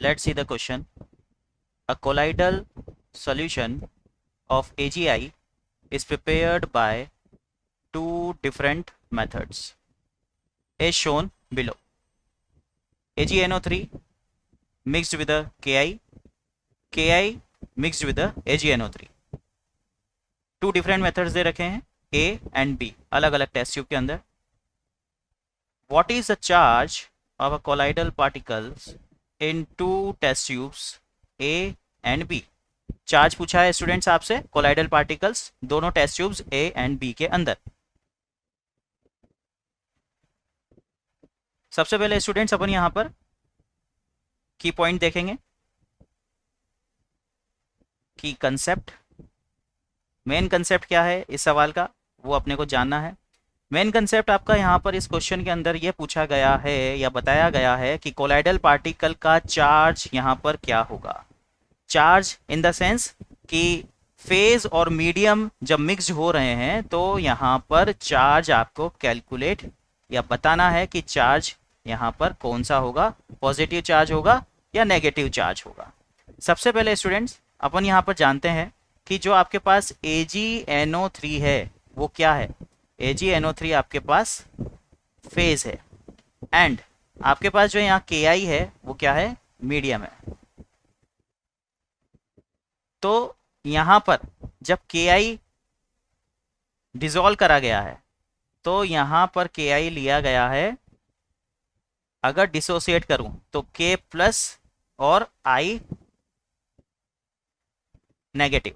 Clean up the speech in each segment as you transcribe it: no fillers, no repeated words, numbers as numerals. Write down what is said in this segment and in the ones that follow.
Let's see the question. A colloidal solution of AgI is prepared by two different methods as shown below. AgNO3 mixed with a Ki, Ki mixed with a AgNO3. Two different methods दे रखे हैं ए and B अलग अलग test tube के अंदर. What is the charge of a colloidal particles in two test tubes A and B. Charge पूछा है students आपसे कोलाइडल पार्टिकल्स दोनों test tubes A and B के अंदर. सबसे पहले स्टूडेंट्स अपन यहां पर की पॉइंट देखेंगे. की कंसेप्ट, मेन कंसेप्ट क्या है इस सवाल का वो अपने को जानना है. मेन कंसेप्ट आपका यहाँ पर इस क्वेश्चन के अंदर ये पूछा गया है या बताया गया है कि कोलाइडल पार्टिकल का चार्ज यहाँ पर क्या होगा. चार्ज इन द सेंस कि फेज और मीडियम जब मिक्स हो रहे हैं तो यहाँ पर चार्ज आपको कैलकुलेट या बताना है कि चार्ज यहाँ पर कौन सा होगा, पॉजिटिव चार्ज होगा या नेगेटिव चार्ज होगा. सबसे पहले स्टूडेंट्स अपन यहाँ पर जानते हैं कि जो आपके पास AgNO3 है वो क्या है. AgNO3 आपके पास फेज है एंड आपके पास जो यहाँ Ki है वो क्या है, मीडियम है. तो यहाँ पर जब Ki डिसॉल्व करा गया है तो यहाँ पर Ki लिया गया है, अगर डिसोसिएट करूं तो K प्लस और I नेगेटिव.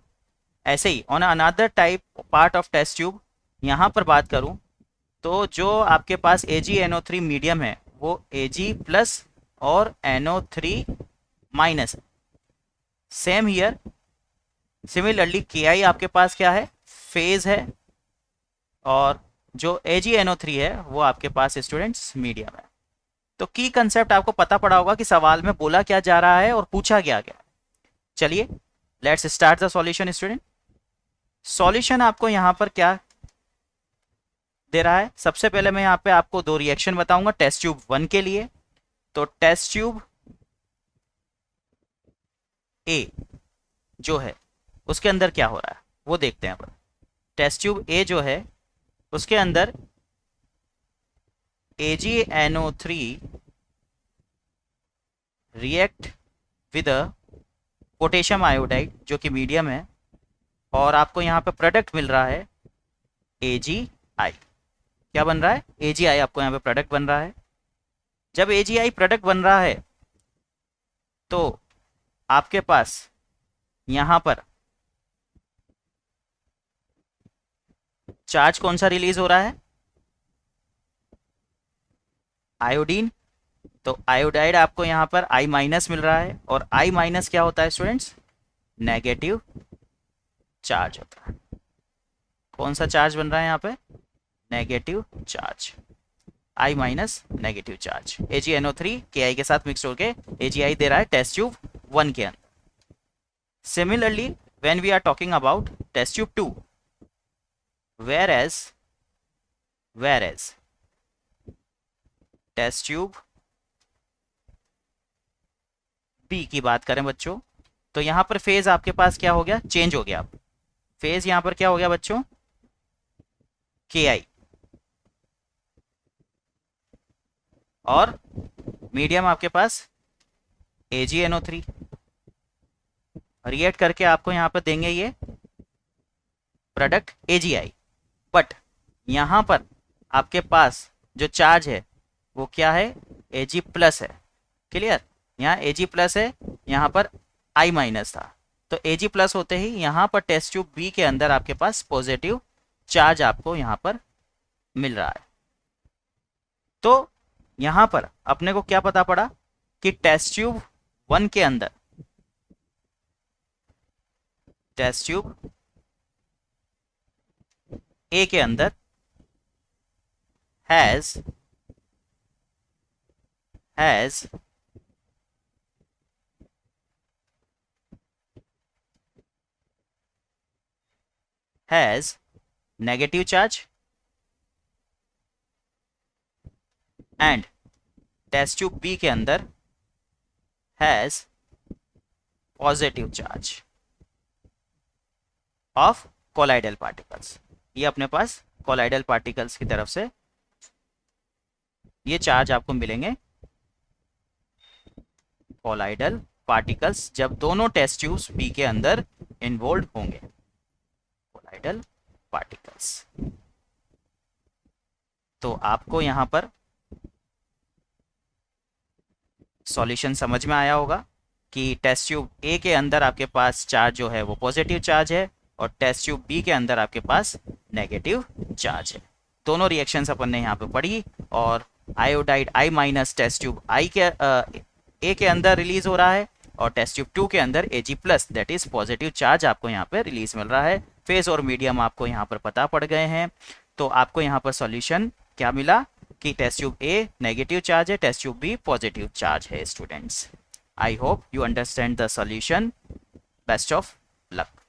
ऐसे ही on another type part of test tube यहाँ पर बात करूं तो जो आपके पास AgNO3 मीडियम है वो Ag प्लस और NO3 माइनस है. सेम हियर सिमिलरली Ki आपके पास क्या है, फेज है और जो AgNO3 है वो आपके पास स्टूडेंट्स मीडियम है. तो की कंसेप्ट आपको पता पड़ा होगा कि सवाल में बोला क्या जा रहा है और पूछा क्या गया. चलिए let's start the solution student. Solution आपको यहां पर क्या दे रहा है. सबसे पहले मैं यहां पे आपको दो रिएक्शन बताऊंगा टेस्ट ट्यूब 1 के लिए. तो टेस्ट ट्यूब ए जो है उसके अंदर क्या हो रहा है वो देखते हैं अपन. टेस्ट ट्यूब ए जो है उसके अंदर AgNO3 react with potassium iodide जो कि मीडियम है और आपको यहाँ पे प्रोडक्ट मिल रहा है AgI. क्या बन रहा है, AgI आपको यहाँ पे प्रोडक्ट बन रहा है. जब AgI प्रोडक्ट बन रहा है तो आपके पास यहाँ पर चार्ज कौन सा रिलीज हो रहा है, आयोडीन. तो आयोडाइड आपको यहाँ पर I माइनस मिल रहा है और I माइनस क्या होता है स्टूडेंट्स, नेगेटिव चार्ज होता है. कौन सा चार्ज बन रहा है यहाँ पे, negative charge. I minus negative charge. AgNO3 Ki के साथ मिक्स होके AgI दे रहा है टेस्ट ट्यूब 1 के अंदर. Similarly when we are talking about test tube 2, whereas test tube B की बात करें बच्चों तो यहां पर फेज आपके पास क्या हो गया, चेंज हो गया. फेज यहां पर क्या हो गया बच्चों, Ki और मीडियम आपके पास AgNO3 रिएक्ट करके आपको यहां पर देंगे ये प्रोडक्ट AgI. बट यहां पर आपके पास जो चार्ज है वो क्या है, Ag प्लस है. क्लियर, यहाँ Ag प्लस है, यहाँ पर I माइनस था. तो Ag प्लस होते ही यहाँ पर टेस्ट ट्यूब बी के अंदर आपके पास पॉजिटिव चार्ज आपको यहाँ पर मिल रहा है. तो यहाँ पर अपने को क्या पता पड़ा कि टेस्ट ट्यूब 1 के अंदर, टेस्ट ट्यूब ए के अंदर has negative charge and test tube B के अंदर has positive charge of colloidal particles. ये अपने पास कोलाइडल पार्टिकल्स की तरफ से ये चार्ज आपको मिलेंगे, कोलाइडल पार्टिकल्स, जब दोनों टेस्ट ट्यूब्स बी के अंदर इन्वॉल्व होंगे। Colloidal particles. तो आपको यहां पर सॉल्यूशन समझ में आया होगा कि टेस्ट ट्यूब ए के अंदर आपके पास चार्ज जो है वो पॉजिटिव चार्ज है और टेस्ट ट्यूब बी के अंदर आपके पास नेगेटिव चार्ज है। दोनों रिएक्शंस अपन ने यहाँ पे पढ़ी और आयोडाइड आई माइनस टेस्ट ट्यूब आई के ए के अंदर रिलीज हो रहा है और टेस्ट ट्यूब 2 के अंदर Ag plus that is positive charge आपको यहाँ पे रिलीज मिल रहा है। फेज और मीडियम आपको यहाँ पर पता पड़ गए हैं। तो आपको यहाँ पर सॉल्यूशन क्या मिला कि test tube A negative charge है, test tube B positive charge है। Students, I hope you understand the solution. Best of